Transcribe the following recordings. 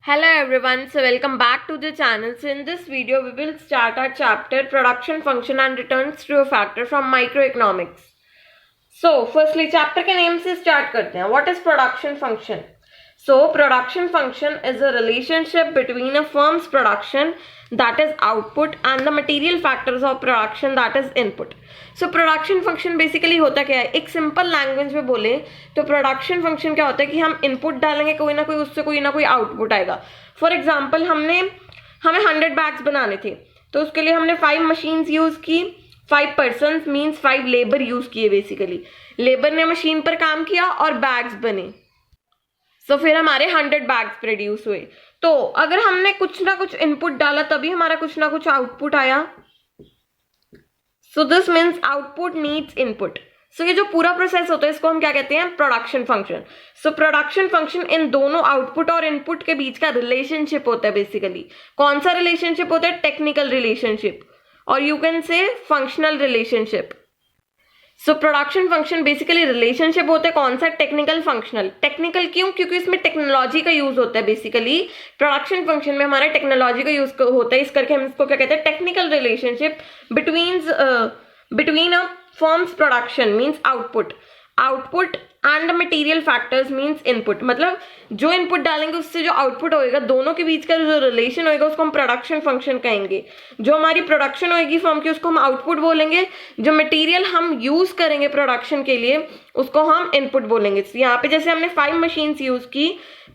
Hello everyone, so welcome back to the channel. So in this video we will start our chapter production function and returns true factor from microeconomics. So firstly chapter के name से start करते हैं. What is production function? So production function is a relationship between a firm's production that is output and the material factors of production that is input. So production function basically होता क्या है, एक simple language में बोले तो production function क्या होता है कि हम इनपुट डालेंगे कोई ना कोई, उससे कोई ना कोई आउटपुट आएगा. फॉर एग्जाम्पल हमें 100 बैग्स बनाने थे तो उसके लिए हमने 5 मशीन्स यूज की, 5 पर्सन मीन्स 5 लेबर यूज किए. बेसिकली लेबर ने मशीन पर काम किया और बैग्स बने. तो फिर हमारे 100 बैग्स प्रोड्यूस हुए. तो अगर हमने कुछ ना कुछ इनपुट डाला तभी हमारा कुछ ना कुछ आउटपुट आया. So this means output needs input. सो ये जो पूरा प्रोसेस होता है इसको हम क्या कहते हैं, production function. So production function in दोनों आउटपुट और इनपुट के बीच का रिलेशनशिप होता है. बेसिकली कौन सा रिलेशनशिप होता है, टेक्निकल रिलेशनशिप, और you can say functional relationship. So production function basically relationship होता है कौन सा, टेक्निकल फंक्शनल. टेक्निकल क्यों, क्योंकि इसमें टेक्नोलॉजी का यूज होता है. बेसिकली प्रोडक्शन फंक्शन में हमारा टेक्नोलॉजी का यूज होता है, इस करके हम इसको क्या कहते हैं, technical relationship between a firms production means output and material factors means input. मतलब जो इनपुट डालेंगे उससे जो आउटपुट होएगा, दोनों के बीच का जो रिलेशन होएगा उसको हम प्रोडक्शन फंक्शन कहेंगे. जो हमारी प्रोडक्शन होएगी फर्म की उसको हम आउटपुट बोलेंगे. जो मटेरियल हम यूज करेंगे प्रोडक्शन के लिए उसको हम इनपुट बोलेंगे. यहाँ पे जैसे हमने 5 मशीन्स यूज की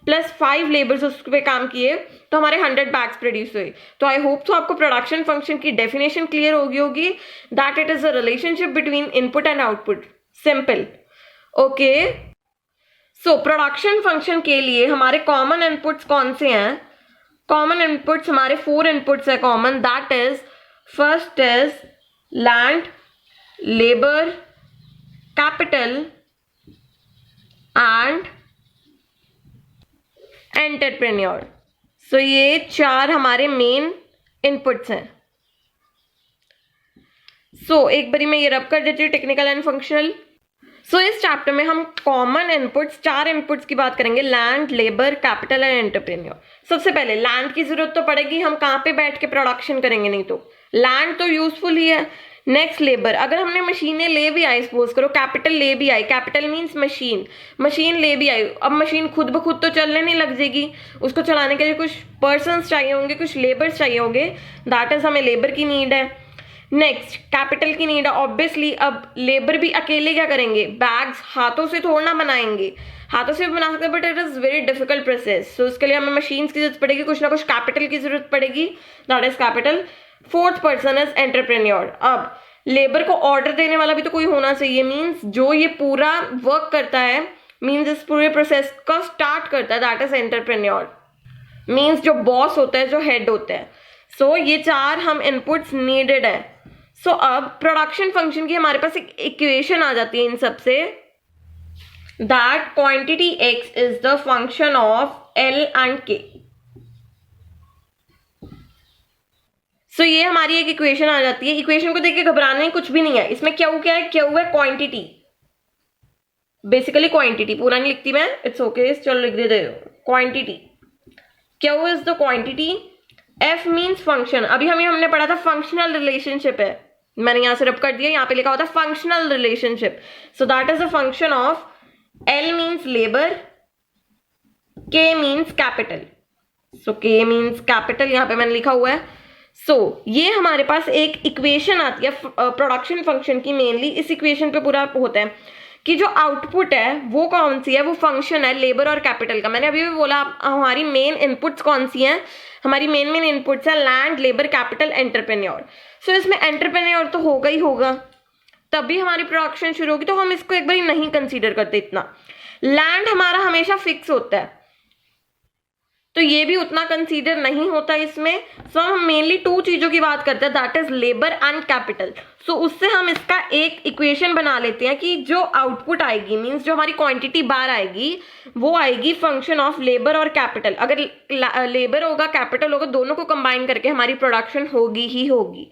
प्लस 5 लेबर्स उस पे काम किए तो हमारे 100 बैग्स प्रोड्यूस हुए. तो आई होप तो आपको प्रोडक्शन फंक्शन की डेफिनेशन क्लियर होगी that it is a relationship between input and output. Simple. Okay, so production function के लिए हमारे कॉमन इनपुट्स कौन से हैं. कॉमन इनपुट्स हमारे 4 इनपुट्स है common. That is first is land, labour, capital and entrepreneur. सो ये 4 हमारे मेन इनपुट्स हैं. सो एक बारी मैं ये रब कर देती हूँ टेक्निकल एंड फंक्शनल. सो इस चैप्टर में हम कॉमन इनपुट्स 4 इनपुट्स की बात करेंगे, land, labour, capital and entrepreneur. सबसे पहले लैंड की जरूरत तो पड़ेगी, हम कहाँ पे बैठ के प्रोडक्शन करेंगे, नहीं तो लैंड तो यूजफुल ही है. नेक्स्ट लेबर, अगर हमने मशीनें ले भी आई, सपोज करो कैपिटल ले भी आई, कैपिटल मीन्स मशीन ले भी आई. अब मशीन खुद ब खुद तो चलने नहीं लग जाएगी, उसको चलाने के लिए कुछ पर्सन्स चाहिए होंगे, कुछ लेबर्स चाहिए होंगे. दैट इज हमें लेबर की नीड है. नेक्स्ट कैपिटल की नीड है ऑब्वियसली. अब लेबर भी अकेले क्या करेंगे, बैग्स हाथों से थोड़ा ना बनाएंगे, हाथों से भी बना सकते हैं but it is very difficult process. So उसके लिए हमें मशीन्स की जरूरत पड़ेगी, कुछ ना कुछ कैपिटल की जरूरत पड़ेगी. That is capital. Fourth person is entrepreneur. अब लेबर को ऑर्डर देने वाला भी तो कोई होना चाहिए, मीन्स जो ये पूरा वर्क करता है, मीन्स इस पूरे प्रोसेस का स्टार्ट करता है, दैट इज एंटरप्रेन्योर. मीन्स जो बॉस होता है, जो हेड होता है. सो ये 4 हम इनपुट्स नीडेड है. सो अब प्रोडक्शन फंक्शन की हमारे पास एक इक्वेशन आ जाती है इन सबसे, that quantity x is the function of L and K. सो ये हमारी एक इक्वेशन आ जाती है. इक्वेशन को देख के घबराने कुछ भी नहीं है. इसमें क्या क्या है, क्या हुआ है, क्वांटिटी. बेसिकली क्वांटिटी पूरा नहीं लिखती मैं, इट्स ओके, चलो लिख देते हो. क्वांटिटी क्या हुआ is the quantity. F means function. अभी हमने पढ़ा था फंक्शनल रिलेशनशिप है, मैंने यहां से रब कर दिया, यहाँ पे लिखा होता है functional relationship. So that is a function of L means labour, K means capital. So K means capital यहाँ पे मैंने लिखा हुआ है. सो ये हमारे पास एक इक्वेशन आती है प्रोडक्शन फंक्शन की. मेनली इस इक्वेशन पे पूरा होता है कि जो आउटपुट है वो कौन सी है, वो फंक्शन है लेबर और कैपिटल का. मैंने अभी भी बोला हमारी मेन इनपुट्स कौन सी हैं, हमारी मेन इनपुट्स है लैंड, लेबर, कैपिटल, एंटरप्रेन्योर. सो इसमें एंटरप्रेन्योर तो होगा ही होगा, तभी हमारी प्रोडक्शन शुरू होगी. तो हम इसको एक बार नहीं कंसीडर करते इतना. लैंड हमारा हमेशा फिक्स होता है तो ये भी उतना कंसीडर नहीं होता इसमें. सो हम मेनली 2 चीजों की बात करते हैं, that is labour and capital. So उससे हम इसका एक इक्वेशन बना लेते हैं कि जो आउटपुट आएगी, मींस जो हमारी क्वांटिटी बार आएगी वो आएगी फंक्शन ऑफ लेबर और कैपिटल. अगर लेबर होगा कैपिटल होगा, दोनों को कंबाइन करके हमारी प्रोडक्शन होगी ही होगी.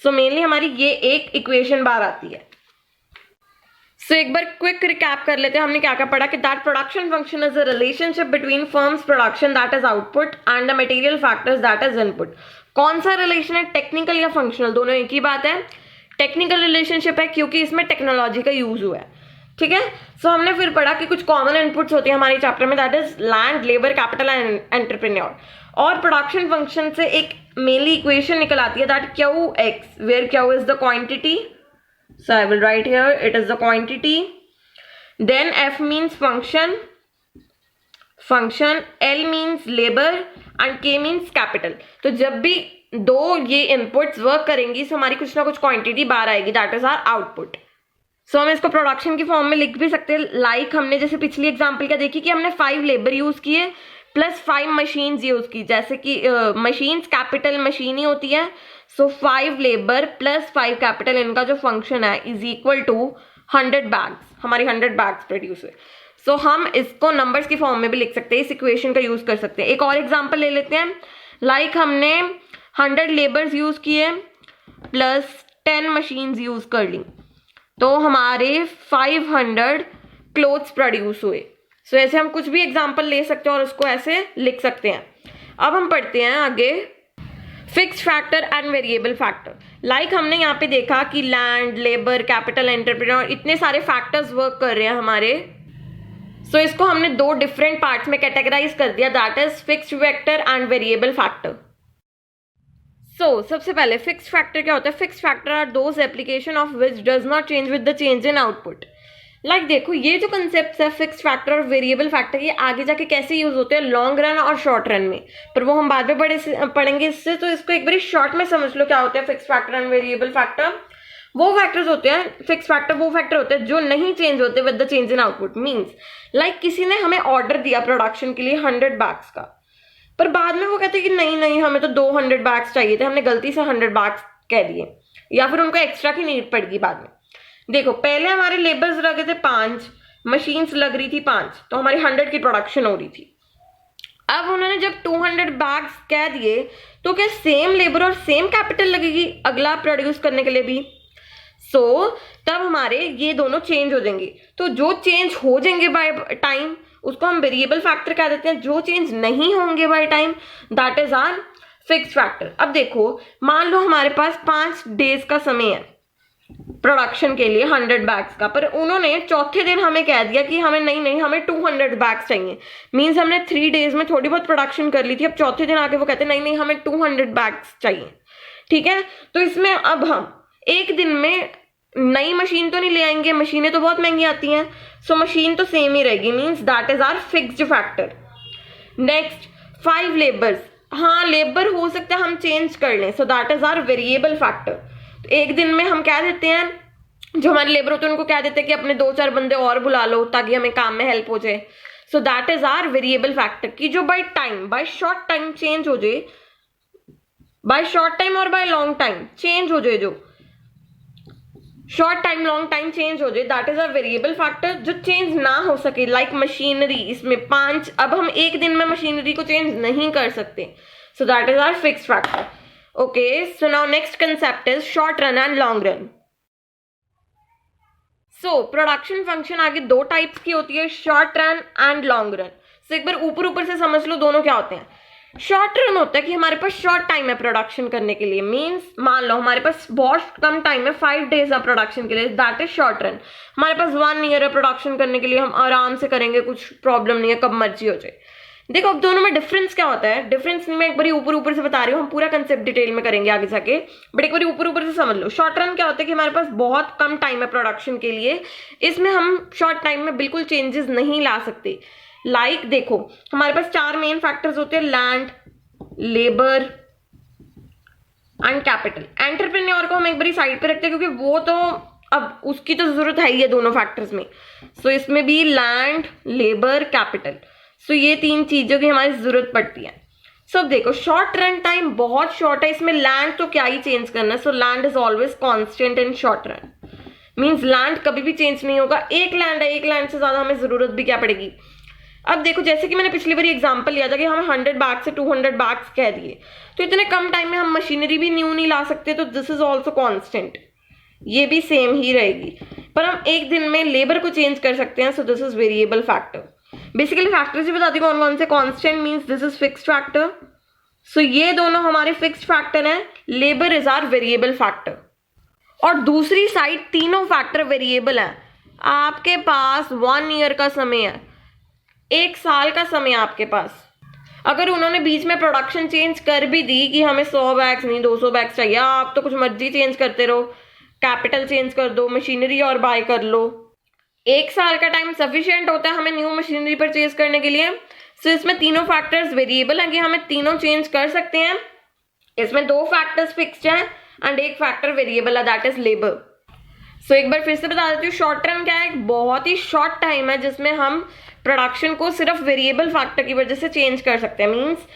सो मेनली हमारी ये एक इक्वेशन बार आती है. सो एक बार क्विक रिकैप कर लेते हैं हमने क्या क्या पढ़ा कि that production function is a relationship between firms production that is output and the material factors that is input. कौन सा रिलेशन है, टेक्निकल या फंक्शनल, दोनों एक ही बात है। टेक्निकल रिलेशनशिप है क्योंकि इसमें टेक्नोलॉजी का यूज हुआ है, ठीक है। सो हमने फिर पढ़ा कि कुछ कॉमन इनपुट्स होती है हमारे चैप्टर में, that is land, labour, capital and entrepreneur. और प्रोडक्शन फंक्शन से एक मेनली इक्वेशन निकल आती है that Q X, where Q is the quantity, so I will write here it is the quantity, then F means function, L means labor and K means capital। तो जब भी दो ये इनपुट्स वर्क करेंगी तो हमारी कुछ ना कुछ क्वांटिटी बाहर आएगी, दैट इज आवर आउटपुट। सो हम इसको प्रोडक्शन की फॉर्म में लिख भी सकते हैं, लाइक हमने जैसे पिछली एग्जांपल क्या देखी कि हमने 5 लेबर यूज किए प्लस 5 मशीन्स यूज की, जैसे कि मशीन्स कैपिटल मशीन ही होती है। सो 5 लेबर प्लस 5 कैपिटल, इनका जो फंक्शन है इज इक्वल टू 100 बैग्स, हमारी 100 बैग्स प्रोड्यूस हुए। सो हम इसको नंबर्स की फॉर्म में भी लिख सकते हैं, इस इक्वेशन का यूज कर सकते हैं। एक और एग्जांपल ले लेते हैं, लाइक हमने 100 लेबर्स यूज किए प्लस 10 मशीन्स यूज कर ली, तो हमारे 500 क्लोथ्स प्रोड्यूस हुए। सो ऐसे हम कुछ भी एग्जांपल ले सकते हैं और उसको ऐसे लिख सकते हैं। अब हम पढ़ते हैं आगे fixed factor and variable factor. Like हमने यहाँ पे देखा कि लैंड, लेबर, कैपिटल, एंटरप्रेन्योर, इतने सारे फैक्टर्स वर्क कर रहे हैं हमारे। सो इसको हमने 2 डिफरेंट पार्ट्स में कैटेगराइज कर दिया, that is fixed factor and variable factor. So सबसे पहले फिक्स्ड फैक्टर क्या होता है? Fixed factor are those application of which does not change with the change in output. Like देखो ये जो कंसेप्ट है फिक्स्ड फैक्टर और वेरिएबल फैक्टर, ये आगे जाके कैसे यूज होते हैं लॉन्ग रन और शॉर्ट रन में, पर वो हम बाद में पढ़ेंगे इससे। तो इसको एक बार शॉर्ट में समझ लो क्या होता है fixed factor and variable factor. वो फैक्टर्स होते हैं, फिक्स्ड फैक्टर वो फैक्टर होते हैं जो नहीं चेंज होते with the change in output. Means like किसी ने हमें ऑर्डर दिया प्रोडक्शन के लिए 100 बैग्स का, पर बाद में वो कहते हैं कि नहीं हमें तो 200 बैग्स चाहिए थे, हमने गलती से 100 बैग्स कह दिए, या फिर उनको एक्स्ट्रा की नीड पड़ गई बाद में। देखो पहले हमारे लेबर्स लगे थे 5, मशीन्स लग रही थी 5, तो हमारी 100 की प्रोडक्शन हो रही थी। अब उन्होंने जब 200 बैग्स कह दिए तो क्या सेम लेबर और सेम कैपिटल लगेगी अगला प्रोड्यूस करने के लिए भी? सो तब हमारे ये दोनों चेंज हो जाएंगे। तो जो चेंज हो जाएंगे बाय टाइम उसको हम वेरिएबल फैक्टर कह देते हैं, जो चेंज नहीं होंगे by time that is our fixed factor. अब देखो मान लो हमारे पास 5 डेज का समय है प्रोडक्शन के लिए 100 बैग्स का, पर उन्होंने चौथे दिन हमें कह दिया कि हमें नहीं हमें 200 बैग्स चाहिए। मीन्स हमने 3 डेज में थोड़ी बहुत प्रोडक्शन कर ली थी, अब चौथे दिन आके वो कहते नहीं हमें 200 बैग्स चाहिए, ठीक है। तो इसमें अब हम एक दिन में नई मशीन तो नहीं ले आएंगे, मशीनें तो बहुत महंगी आती हैं, सो मशीन तो सेम ही रहेगी, means that is our fixed factor. Next 5 labours, हाँ लेबर हो सकता है हम चेंज कर लें, so that is our variable factor. एक दिन में हम कह देते हैं जो हमारे लेबर होते हैं उनको कह देते हैं कि अपने 2-4 बंदे और बुला लो ताकि हमें काम में हेल्प हो जाए। So that is our variable factor की जो बाय शॉर्ट टाइम चेंज हो जाए, बाय शॉर्ट टाइम और बाय लॉन्ग टाइम चेंज हो जाए, जो short time long time change हो जाए that is a variable factor. जो चेंज ना हो सके लाइक मशीनरी, इसमें 5, अब हम एक दिन में मशीनरी को चेंज नहीं कर सकते, so that is our fixed factor. Okay, so now next concept is short run and long run. So production function आगे 2 टाइप्स की होती है, short run and long run. So एक बार ऊपर से समझ लो दोनों क्या होते हैं। शॉर्ट रन होता है कि हमारे पास शॉर्ट टाइम है प्रोडक्शन करने के लिए, मीन्स मान लो हमारे पास बहुत कम टाइम है, 5 डेज है प्रोडक्शन के लिए, दैट इज शॉर्ट रन। हमारे पास 1 ईयर है प्रोडक्शन करने के लिए, हम आराम से करेंगे, कुछ प्रॉब्लम नहीं है, कब मर्जी हो जाए। देखो अब दोनों में डिफरेंस क्या होता है, डिफरेंस मैं एक बार ऊपर से बता रही हूँ, हम पूरा कंसेप्ट डिटेल में करेंगे आगे जाके, बट एक बार ऊपर से समझ लो। शॉर्ट रन क्या होता है कि हमारे पास बहुत कम टाइम है प्रोडक्शन के लिए, इसमें हम शॉर्ट टाइम में बिल्कुल चेंजेस नहीं ला सकते। लाइक देखो हमारे पास 4 मेन फैक्टर्स होते हैं, land, labour and capital. Entrepreneur को हम एक बार साइड पे रखते हैं क्योंकि वो तो अब उसकी तो जरूरत है ही है दोनों फैक्टर्स में। सो इसमें भी लैंड, लेबर, कैपिटल, सो ये 3 चीजों की हमारी जरूरत पड़ती है। सो देखो शॉर्ट रन टाइम बहुत शॉर्ट है, इसमें लैंड तो क्या ही चेंज करना है, so land is always constant in short run, means land कभी भी चेंज नहीं होगा। एक लैंड है, एक लैंड से ज्यादा हमें जरूरत भी क्या पड़ेगी। अब देखो जैसे कि मैंने पिछली बार एग्जांपल लिया था कि हमें 100 बैग्स से 200 बैग्स कह दिए, तो इतने कम टाइम में हम मशीनरी भी न्यू नहीं ला सकते, तो दिस इज ऑल्सो कॉन्स्टेंट, ये भी सेम ही रहेगी, पर हम एक दिन में लेबर को चेंज कर सकते हैं, so this is variable factor. Basically factors ही बताती कौन कौन से, constant means this is fixed factor, so ये दोनों हमारे फिक्स्ड फैक्टर हैं, labour is our variable factor. और दूसरी साइड तीनों फैक्टर वेरिएबल है। आपके पास 1 ईयर का समय है, 1 साल का समय आपके पास। अगर उन्होंने बीच में प्रोडक्शन चेंज कर भी दी कि हमें 100 बैग्स नहीं 200 बैग्स चाहिए, आप तो कुछ मर्जी चेंज करते रहो, कैपिटल चेंज कर दो, मशीनरी और बाय कर लो। 1 साल का टाइम सफिशिएंट होता है हमें न्यू मशीनरी परचेज करने के लिए। सो इसमें तीनों फैक्टर्स वेरिएबल हैं कि हमें तीनों चेंज कर सकते हैं। इसमें 2 फैक्टर्स फिक्स्ड हैं एंड 1 फैक्टर वेरिएबल है, दैट इज लेबर। सो एक बार फिर से बता देती हूँ, शॉर्ट टर्म क्या है, एक बहुत ही शॉर्ट टाइम है जिसमें हम प्रोडक्शन को सिर्फ वेरिएबल फैक्टर की वजह से चेंज कर सकते हैं। मींस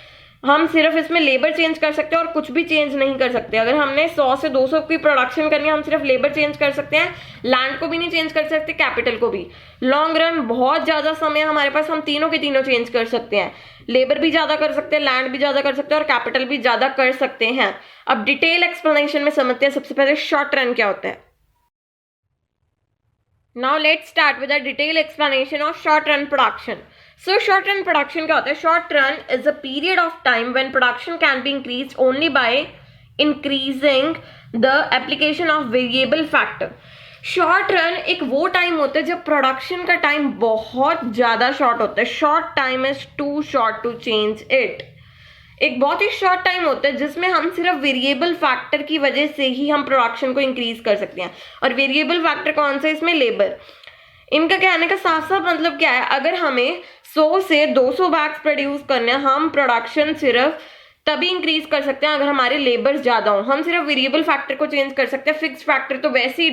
हम सिर्फ इसमें लेबर चेंज कर सकते हैं और कुछ भी चेंज नहीं कर सकते। अगर हमने 100 से 200 की प्रोडक्शन करनी है, हम सिर्फ लेबर चेंज कर सकते हैं, लैंड को भी नहीं चेंज कर सकते, कैपिटल को भी। लॉन्ग रन बहुत ज्यादा समय हमारे पास, हम तीनों के तीनों चेंज कर सकते हैं, लेबर भी ज्यादा कर सकते हैं, लैंड भी ज्यादा कर सकते हैं और कैपिटल भी ज्यादा कर सकते हैं। अब डिटेल एक्सप्लेनेशन में समझते हैं सबसे पहले शॉर्ट रन क्या होता है। Now let's start with a detailed explanation of short run production. So short run production क्या होता है? Short run is a period of time when production can be increased only by increasing the application of variable factor. Short run एक वो time होता है जब production का time बहुत ज्यादा शॉर्ट होता है। Short time is too short to change it. एक बहुत ही शॉर्ट टाइम होता है जिसमें हम सिर्फ वेरिएबल फैक्टर की वजह से ही हम प्रोडक्शन को इंक्रीज कर सकते हैं। और वेरिएबल फैक्टर कौन सा है इसमें? लेबर। इनका कहने का साफ साफ मतलब क्या है, अगर हमें 100 से 200 बैग्स प्रोड्यूस करने हैं, हम प्रोडक्शन सिर्फ तभी इंक्रीज कर सकते हैं अगर हमारे लेबर्स ज्यादा हो। हम सिर्फ वेरिएबल फैक्टर को चेंज कर सकते हैं, फिक्स फैक्टर तो वैसे ही,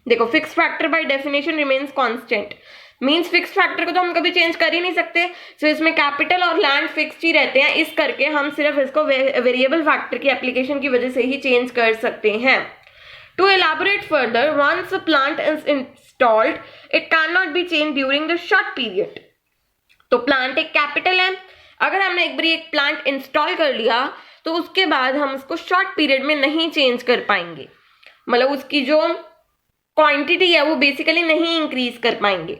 देखो fix factor by definition remains constant, means fix factor को तो हम कभी चेंज कर ही नहीं सकते। सो इसमें कैपिटल और लैंड फिक्स्ड ही रहते हैं, इस करके हम सिर्फ इसको वेरिएबल फैक्टर की एप्लीकेशन की वजह से ही चेंज कर सकते हैं। To elaborate further, once a plant is installed it can not be change during the short period. तो प्लांट एक कैपिटल है, अगर हमने एक बार एक प्लांट इंस्टॉल कर लिया तो उसके बाद हम उसको शॉर्ट पीरियड में नहीं चेंज कर पाएंगे, मतलब उसकी जो क्वांटिटी है वो बेसिकली नहीं इंक्रीज कर पाएंगे।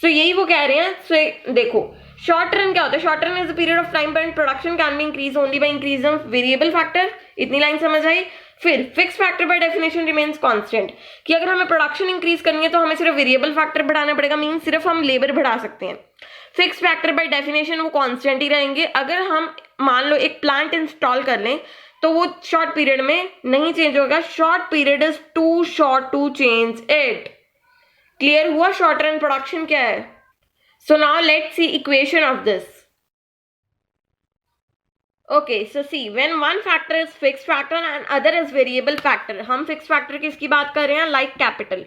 सो यही वो कह रहे हैं। सो देखो शॉर्ट रन क्या होता है? Short run is a period of time when production can be increase only by increase of variable factor. इतनी लाइन समझ आई? फिर fix factor by definition remains constant, कि अगर हमें प्रोडक्शन इंक्रीज करनी है तो हमें सिर्फ वेरिएबल फैक्टर बढ़ाना पड़ेगा, मीन सिर्फ हम लेबर बढ़ा सकते हैं। फिक्स फैक्टर बाय डेफिनेशन वो कांस्टेंट ही रहेंगे। अगर हम मान लो एक प्लांट इंस्टॉल कर लें तो वो शॉर्ट पीरियड में नहीं चेंज होगा। Short period is too short to change it. Clear हुआ शॉर्ट रन प्रोडक्शन क्या है? So now let's see equation of this. Okay, so see when one factor is fixed factor and other is variable factor. हम fixed factor किसकी बात कर रहे हैं? Like capital.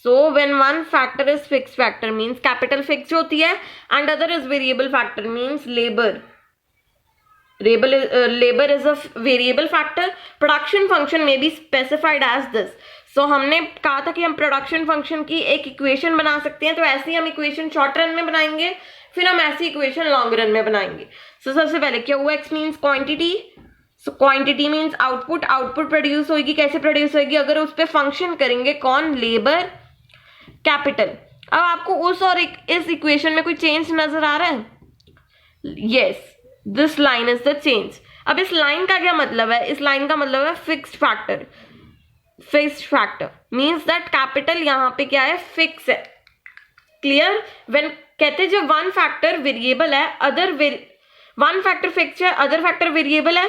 So when one factor is fixed factor means capital fix होती है, and other is variable factor means labour. Labor is a variable factor. Production function may be specified as this. So हमने कहा था कि हम production function की एक equation बना सकते हैं, तो ऐसी हम इक्वेशन शॉर्ट रन में बनाएंगे, फिर हम ऐसी इक्वेशन लॉन्ग रन में बनाएंगे। सो सबसे पहले QX means quantity. So quantity means output. Output produce होगी, कैसे प्रोड्यूस होगी? अगर उस पर फंक्शन करेंगे कौन? Labour, capital. अब आपको उस और इस इक्वेशन में कोई चेंज नजर आ रहा है? Yes, this line is the change. अब इस लाइन का क्या मतलब है? इस लाइन का मतलब है fixed factor. Fixed factor means that capital यहाँ पे क्या है? फिक्स है। क्लियर? व्हेन कहते हैं जब वन फैक्टर वेरिएबल है, वन फैक्टर फिक्स है, अदर फैक्टर वेरिएबल है।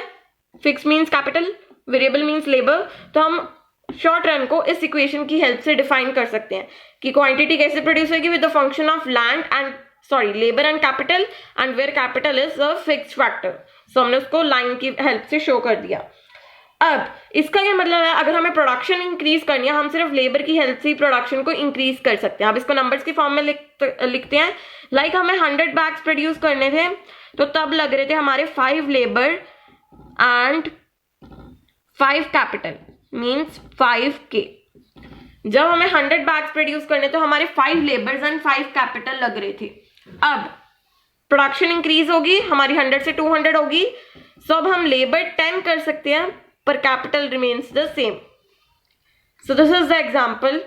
Fix means capital, variable means labour. तो हम शॉर्ट रन को इस इक्वेशन की हेल्प से डिफाइन कर सकते हैं कि क्वांटिटी कैसे प्रोड्यूस होगी with the function of land and labour and capital, and where capital is a fixed factor. So हमने उसको लाइन की हेल्प से शो कर दिया। अब इसका क्या मतलब है? अगर हमें प्रोडक्शन इंक्रीज करनी है, हम सिर्फ लेबर की हेल्प से ही प्रोडक्शन को इंक्रीज कर सकते हैं। अब इसको नंबर्स की फॉर्म में लिखते हैं। लाइक हमें 100 बैग्स प्रोड्यूस करने थे, तो तब लग रहे थे हमारे 5 labour and 5 capital means 5K। जब हमें 100 बैग्स प्रोड्यूस करने तो हमारे 5 लेबर्स एंड 5 कैपिटल लग रहे थे। अब प्रोडक्शन इंक्रीज होगी, हमारी 100 से 200 होगी। सो अब हम लेबर 10 कर सकते हैं पर capital remains the same. So this is the example.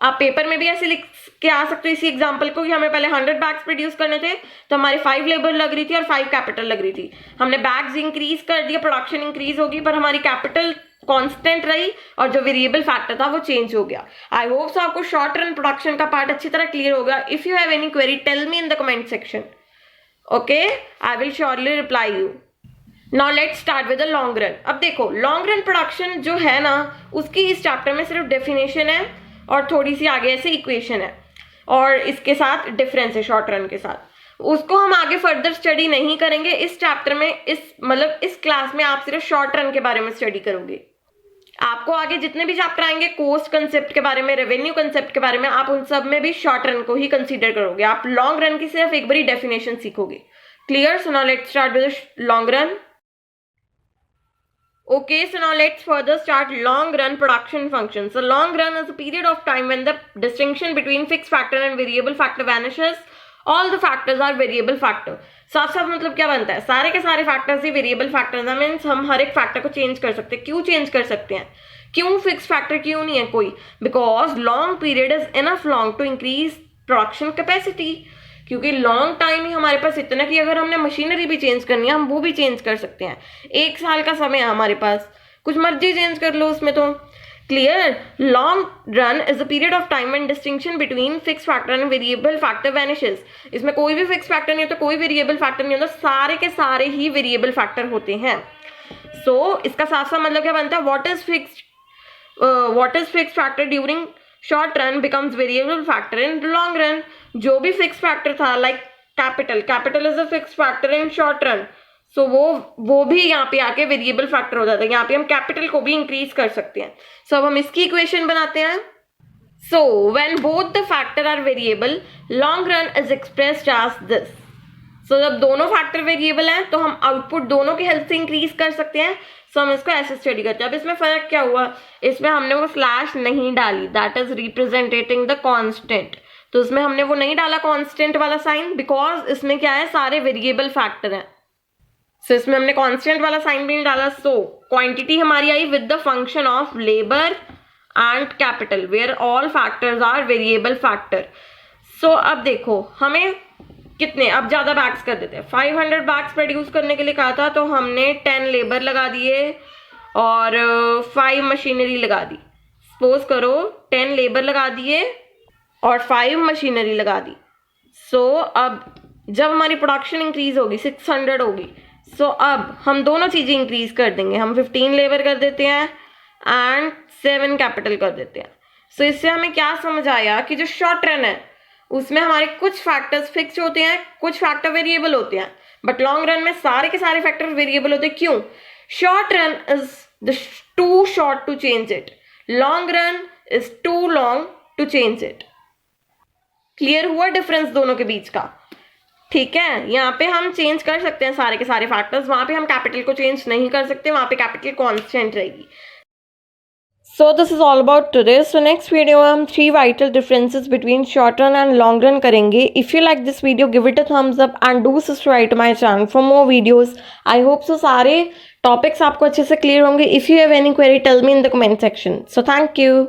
आप पेपर में भी ऐसे लिख के आ सकते हो इसी एग्जाम्पल को कि हमें पहले 100 बैग्स प्रोड्यूस करने थे, तो हमारी 5 लेबर लग रही थी और 5 कैपिटल लग रही थी। हमने बैग्स इंक्रीज कर दिया, प्रोडक्शन इंक्रीज होगी, पर हमारी कैपिटल कांस्टेंट रही और जो वेरिएबल फैक्टर था वो चेंज हो गया। आई होप सो आपको शॉर्ट रन प्रोडक्शन का पार्ट अच्छी तरह क्लियर हो गया। If you have any query tell me in the comment section, okay, I will surely reply you. Now let's start with the long run. अब देखो long run production जो है ना, उसकी इस चैप्टर में सिर्फ डेफिनेशन है और थोड़ी सी आगे ऐसे इक्वेशन है और इसके साथ डिफरेंस है शॉर्ट रन के साथ। उसको हम आगे फर्दर स्टडी नहीं करेंगे इस चैप्टर में। इस क्लास में आप सिर्फ शॉर्ट रन के बारे में स्टडी करोगे। आपको आगे जितने भी चैप्टर आएंगे कोस्ट कंसेप्ट के बारे में, रेवेन्यू कंसेप्ट के बारे में, आप उन सब में भी शॉर्ट रन को ही कंसीडर करोगे। आप लॉन्ग रन की सिर्फ एक बारी डेफिनेशन सीखोगे। Clear? So now let's start with long run. Okay, so now let's further start long run production functions. So long run is a period of time when the distinction between fixed factor and variable factor vanishes. All the factors are variable factor. साफ साफ मतलब क्या बनता है, सारे के सारे factors ही variable factors हैं। मीन्स हम हर एक फैक्टर को चेंज कर सकते हैं। क्यों चेंज कर सकते हैं? क्यों फिक्स फैक्टर क्यों नहीं है कोई? Because long period is enough long to increase production capacity. क्योंकि लॉन्ग टाइम ही हमारे पास इतना कि अगर हमने मशीनरी भी चेंज करनी है हम वो भी चेंज कर सकते हैं। 1 साल का समय है हमारे पास, कुछ मर्जी चेंज कर लो उसमें तो। Clear? Long run is a period of time and distinction between fix factor and variable factor vanishes. इसमें कोई भी फिक्स फैक्टर नहीं होता, कोई वेरिएबल फैक्टर नहीं होता, सारे के सारे ही वेरिएबल फैक्टर होते हैं। सो इसका साफ साफ मतलब क्या बनता है, what is fix factor during short run becomes variable factor in long run. जो भी फिक्स फैक्टर था like capital is a fix factor in short run, so वो भी यहाँ पे आके वेरिएबल फैक्टर हो जाता है। यहाँ पे हम कैपिटल को भी इंक्रीज कर सकते हैं। सो अब हम इसकी इक्वेशन बनाते हैं। So when both the factor are variable long run is expressed as this. So जब दोनों फैक्टर वेरिएबल हैं तो हम आउटपुट दोनों की हेल्प से इंक्रीज कर सकते हैं। सो हम इसको ऐसे स्टडी करते हैं। अब इसमें फर्क क्या हुआ, इसमें हमने वो स्लैश नहीं डाली, that is representing the constant. तो इसमें हमने वो नहीं डाला कांस्टेंट वाला साइन, बिकॉज इसमें क्या है, सारे वेरिएबल फैक्टर हैं। सो इसमें हमने कांस्टेंट वाला साइन भी नहीं डाला। सो क्वांटिटी हमारी आई with the function of labour and capital where all factors are variable factor. So अब देखो हमें कितने, अब ज्यादा बैग्स कर देते हैं। 500 बैग्स प्रोड्यूस करने के लिए कहा था, तो हमने 10 लेबर लगा दिए और 5 मशीनरी लगा दी। सपोज करो 10 लेबर लगा दिए और 5 मशीनरी लगा दी। सो अब जब हमारी प्रोडक्शन इंक्रीज होगी 600 होगी, सो अब हम दोनों चीजें इंक्रीज कर देंगे। हम 15 लेबर कर देते हैं एंड 7 कैपिटल कर देते हैं। सो इससे हमें क्या समझ आया कि जो शॉर्ट रन है उसमें हमारे कुछ फैक्टर्स फिक्स होते हैं, कुछ फैक्टर वेरिएबल होते हैं, बट लॉन्ग रन में सारे के सारे फैक्टर वेरिएबल होते हैं। क्यों? Short run is too short to change it, long run is too long to change it. Clear हुआ डिफरेंस दोनों के बीच का? ठीक है, यहाँ पे हम चेंज कर सकते हैं सारे के सारे फैक्टर्स, वहां पे हम कैपिटल को चेंज नहीं कर सकते, वहां पे कैपिटल कांस्टेंट रहेगी। So this is all about today. So next video हम 3 vital differences between short run and long run करेंगे. If you like this video, give it a thumbs up and do subscribe to my channel for more videos. I hope so सारे topics आपको अच्छे से clear होंगे. If you have any query, tell me in the comment section. So thank you.